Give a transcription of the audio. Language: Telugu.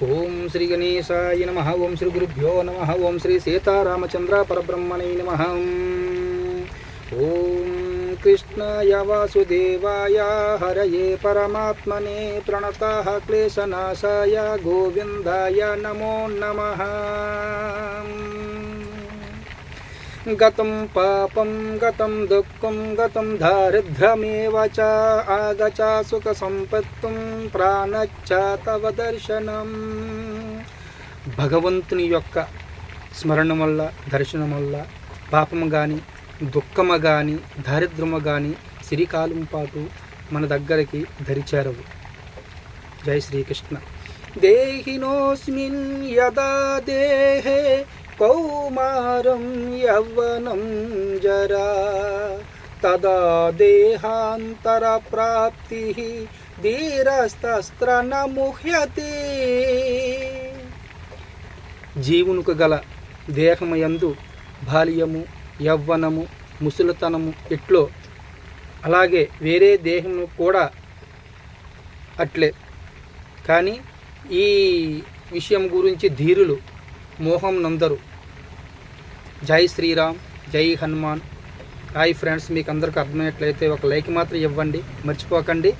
ఓం శ్రీ గణేశాయ నమః. ఓం శ్రీ గురుభ్యో నమః. ఓం శ్రీ సీతారామచంద్ర పరబ్రహ్మణే నమః. ఓం కృష్ణాయ వాసుదేవాయ హరయే పరమాత్మనే ప్రణతః క్లేశనాశాయ గోవిందాయ నమో నమః. గతం పాపం గతం దుఃఖం గతం దారిద్ర్యమేవ చ ఆగచ సుఖ సంపత్తుం ప్రాణచ్చ తవ దర్శనం. భగవంతుని యొక్క స్మరణం వల్ల, దర్శనం వల్ల పాపము కానీ, దుఃఖము కానీ, దారిద్ర్యము కానీ సిరికాలం పాటు మన దగ్గరికి దరిచేరవు. జై శ్రీకృష్ణ. దేహినోస్మిన్ యదా దేహే కౌమారం యవ్వనం జరా తదా దేహాంతర ప్రాప్తి ధీరస్తస్త్ర న ముహ్యతే. జీవునికి గల దేహమయందు బాల్యము, యవ్వనము, ముసలితనము ఎట్లో అలాగే వేరే దేహము కూడా అట్లే. కానీ ఈ విషయం గురించి ధీరులు మోహం నందరు. జై శ్రీరామ్, జై హనుమాన్. హాయ్ ఫ్రెండ్స్, మీకు అందరికీ అర్థమయ్యేట్లయితే ఒక లైక్ మాత్రం ఇవ్వండి, మర్చిపోకండి.